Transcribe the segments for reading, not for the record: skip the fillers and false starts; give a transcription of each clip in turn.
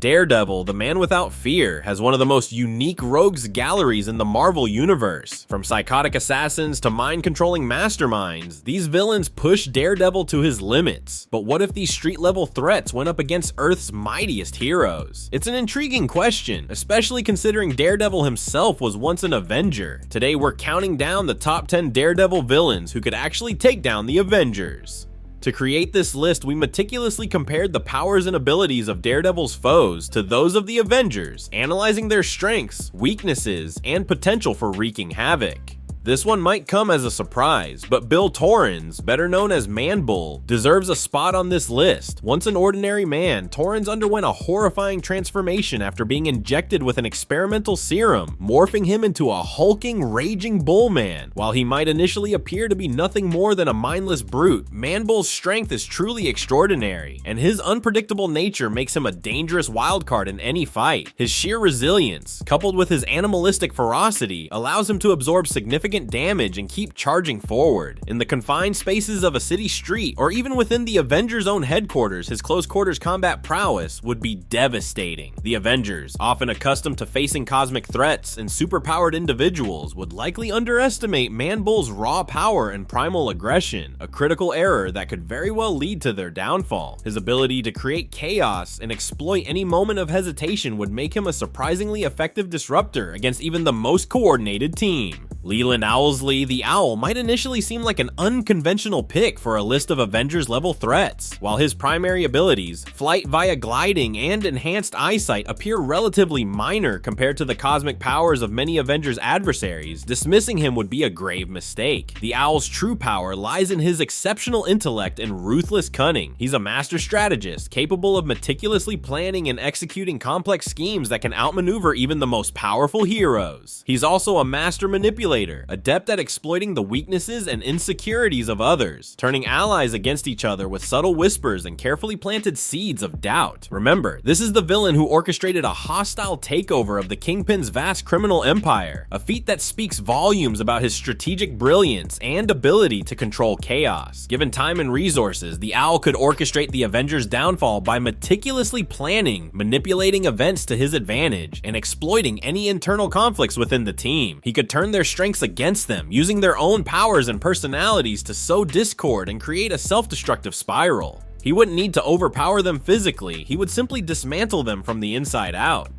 Daredevil, the man without fear, has one of the most unique rogues galleries in the Marvel universe. From psychotic assassins to mind-controlling masterminds, these villains push Daredevil to his limits. But what if these street-level threats went up against Earth's mightiest heroes? It's an intriguing question, especially considering Daredevil himself was once an Avenger. Today we're counting down the top 10 Daredevil villains who could actually take down the Avengers. To create this list, we meticulously compared the powers and abilities of Daredevil's foes to those of the Avengers, analyzing their strengths, weaknesses, and potential for wreaking havoc. This one might come as a surprise, but Bill Torrens, better known as Man-Bull, deserves a spot on this list. Once an ordinary man, Torrens underwent a horrifying transformation after being injected with an experimental serum, morphing him into a hulking, raging bull man. While he might initially appear to be nothing more than a mindless brute, Man-Bull's strength is truly extraordinary, and his unpredictable nature makes him a dangerous wildcard in any fight. His sheer resilience, coupled with his animalistic ferocity, allows him to absorb significant damage and keep charging forward. In the confined spaces of a city street, or even within the Avengers' own headquarters, his close quarters combat prowess would be devastating. The Avengers, often accustomed to facing cosmic threats and superpowered individuals, would likely underestimate Man-Bull's raw power and primal aggression, a critical error that could very well lead to their downfall. His ability to create chaos and exploit any moment of hesitation would make him a surprisingly effective disruptor against even the most coordinated team. Leland Owlsley, the Owl, might initially seem like an unconventional pick for a list of Avengers-level threats. While his primary abilities, flight via gliding and enhanced eyesight, appear relatively minor compared to the cosmic powers of many Avengers' adversaries, dismissing him would be a grave mistake. The Owl's true power lies in his exceptional intellect and ruthless cunning. He's a master strategist, capable of meticulously planning and executing complex schemes that can outmaneuver even the most powerful heroes. He's also a master manipulator, adept at exploiting the weaknesses and insecurities of others, turning allies against each other with subtle whispers and carefully planted seeds of doubt. Remember, this is the villain who orchestrated a hostile takeover of the Kingpin's vast criminal empire, a feat that speaks volumes about his strategic brilliance and ability to control chaos. Given time and resources, the Owl could orchestrate the Avengers' downfall by meticulously planning, manipulating events to his advantage, and exploiting any internal conflicts within the team. He could turn their strengths against them, using their own powers and personalities to sow discord and create a self-destructive spiral. He wouldn't need to overpower them physically, he would simply dismantle them from the inside out.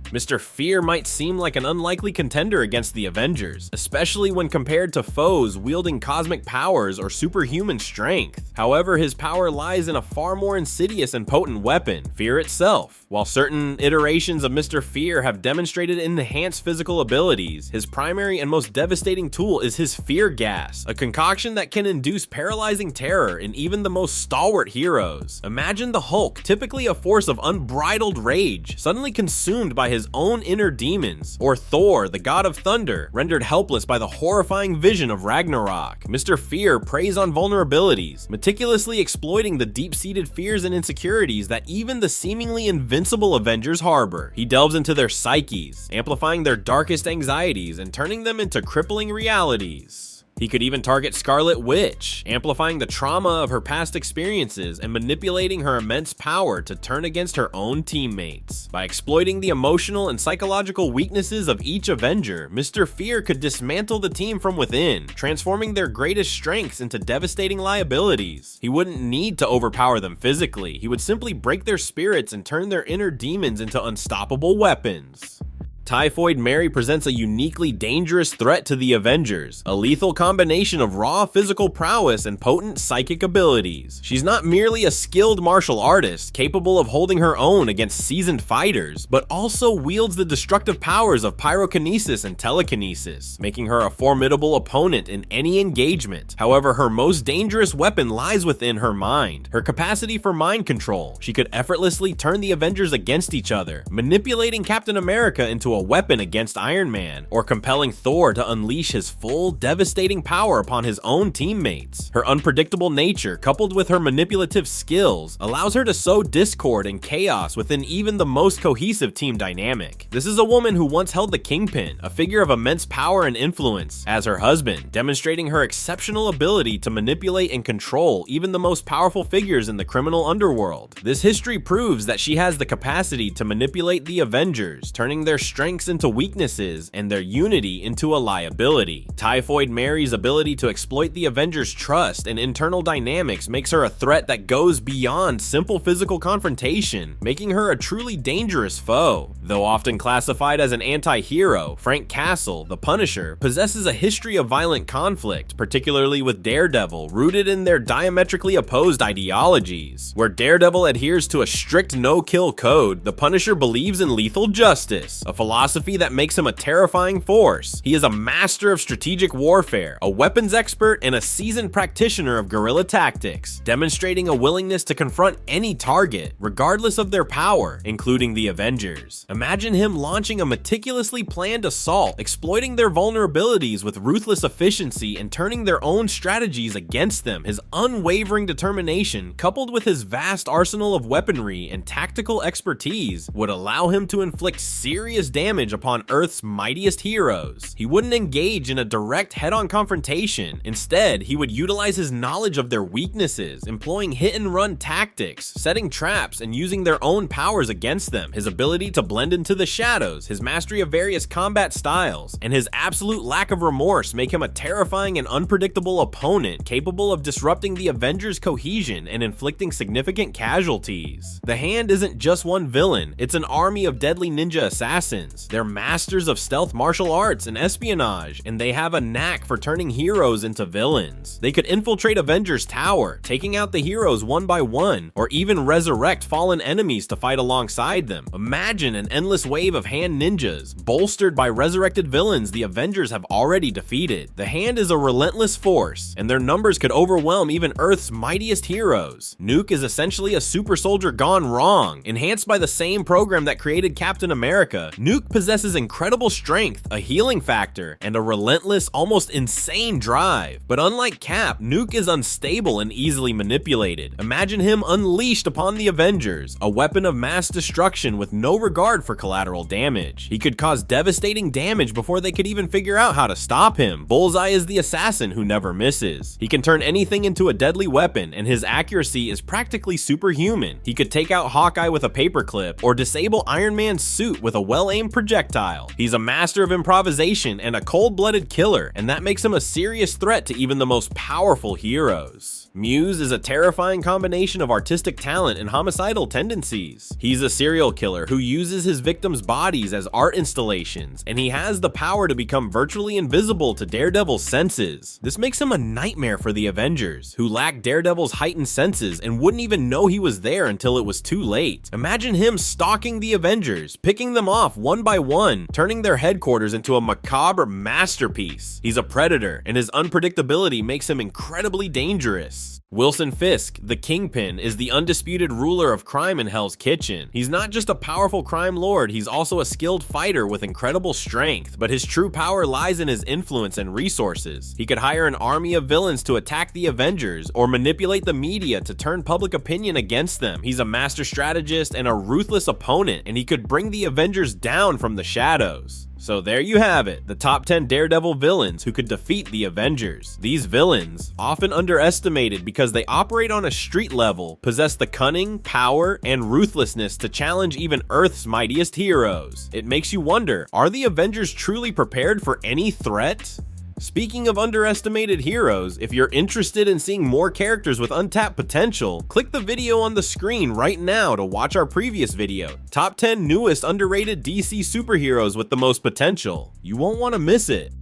Mr. Fear might seem like an unlikely contender against the Avengers, especially when compared to foes wielding cosmic powers or superhuman strength. However, his power lies in a far more insidious and potent weapon, fear itself. While certain iterations of Mr. Fear have demonstrated enhanced physical abilities, his primary and most devastating tool is his fear gas, a concoction that can induce paralyzing terror in even the most stalwart heroes. Imagine the Hulk, typically a force of unbridled rage, suddenly consumed by his own inner demons, or Thor, the god of thunder, rendered helpless by the horrifying vision of Ragnarok. Mr. Fear preys on vulnerabilities, meticulously exploiting the deep-seated fears and insecurities that even the seemingly invincible Avengers harbor. He delves into their psyches, amplifying their darkest anxieties and turning them into crippling realities. He could even target Scarlet Witch, amplifying the trauma of her past experiences and manipulating her immense power to turn against her own teammates. By exploiting the emotional and psychological weaknesses of each Avenger, Mr. Fear could dismantle the team from within, transforming their greatest strengths into devastating liabilities. He wouldn't need to overpower them physically, he would simply break their spirits and turn their inner demons into unstoppable weapons. Typhoid Mary presents a uniquely dangerous threat to the Avengers, a lethal combination of raw physical prowess and potent psychic abilities. She's not merely a skilled martial artist, capable of holding her own against seasoned fighters, but also wields the destructive powers of pyrokinesis and telekinesis, making her a formidable opponent in any engagement. However, her most dangerous weapon lies within her mind, her capacity for mind control. She could effortlessly turn the Avengers against each other, manipulating Captain America into into a weapon against Iron Man, or compelling Thor to unleash his full, devastating power upon his own teammates. Her unpredictable nature, coupled with her manipulative skills, allows her to sow discord and chaos within even the most cohesive team dynamic. This is a woman who once held the Kingpin, a figure of immense power and influence, as her husband, demonstrating her exceptional ability to manipulate and control even the most powerful figures in the criminal underworld. This history proves that she has the capacity to manipulate the Avengers, turning their strengths into weaknesses and their unity into a liability. Typhoid Mary's ability to exploit the Avengers' trust and internal dynamics makes her a threat that goes beyond simple physical confrontation, making her a truly dangerous foe. Though often classified as an anti-hero, Frank Castle, the Punisher, possesses a history of violent conflict, particularly with Daredevil, rooted in their diametrically opposed ideologies. Where Daredevil adheres to a strict no-kill code, the Punisher believes in lethal justice, a philosophy that makes him a terrifying force. He is a master of strategic warfare, a weapons expert, and a seasoned practitioner of guerrilla tactics, demonstrating a willingness to confront any target, regardless of their power, including the Avengers. Imagine him launching a meticulously planned assault, exploiting their vulnerabilities with ruthless efficiency and turning their own strategies against them. His unwavering determination, coupled with his vast arsenal of weaponry and tactical expertise, would allow him to inflict serious damage upon Earth's mightiest heroes. He wouldn't engage in a direct head-on confrontation. Instead, he would utilize his knowledge of their weaknesses, employing hit-and-run tactics, setting traps, and using their own powers against them. His ability to blend into the shadows, his mastery of various combat styles, and his absolute lack of remorse make him a terrifying and unpredictable opponent, capable of disrupting the Avengers' cohesion and inflicting significant casualties. The Hand isn't just one villain, it's an army of deadly ninja assassins. They're masters of stealth martial arts and espionage, and they have a knack for turning heroes into villains. They could infiltrate Avengers Tower, taking out the heroes one by one, or even resurrect fallen enemies to fight alongside them. Imagine an endless wave of Hand ninjas, bolstered by resurrected villains the Avengers have already defeated. The Hand is a relentless force, and their numbers could overwhelm even Earth's mightiest heroes. Nuke is essentially a super soldier gone wrong. Enhanced by the same program that created Captain America, Nuke possesses incredible strength, a healing factor, and a relentless, almost insane drive. But unlike Cap, Nuke is unstable and easily manipulated. Imagine him unleashed upon the Avengers, a weapon of mass destruction with no regard for collateral damage. He could cause devastating damage before they could even figure out how to stop him. Bullseye is the assassin who never misses. He can turn anything into a deadly weapon, and his accuracy is practically superhuman. He could take out Hawkeye with a paperclip, or disable Iron Man's suit with a well-aimed projectile. He's a master of improvisation and a cold-blooded killer, and that makes him a serious threat to even the most powerful heroes. Muse is a terrifying combination of artistic talent and homicidal tendencies. He's a serial killer who uses his victims' bodies as art installations, and he has the power to become virtually invisible to Daredevil's senses. This makes him a nightmare for the Avengers, who lack Daredevil's heightened senses and wouldn't even know he was there until it was too late. Imagine him stalking the Avengers, picking them off one by one, turning their headquarters into a macabre masterpiece. He's a predator, and his unpredictability makes him incredibly dangerous. Wilson Fisk, the Kingpin, is the undisputed ruler of crime in Hell's Kitchen. He's not just a powerful crime lord, he's also a skilled fighter with incredible strength, but his true power lies in his influence and resources. He could hire an army of villains to attack the Avengers, or manipulate the media to turn public opinion against them. He's a master strategist and a ruthless opponent, and he could bring the Avengers down from the shadows. So there you have it, the top 10 Daredevil villains who could defeat the Avengers. These villains, often underestimated because they operate on a street level, possess the cunning, power, and ruthlessness to challenge even Earth's mightiest heroes. It makes you wonder, are the Avengers truly prepared for any threat? Speaking of underestimated heroes, if you're interested in seeing more characters with untapped potential, click the video on the screen right now to watch our previous video, Top 10 Newest Underrated DC Superheroes with the Most Potential. You won't want to miss it.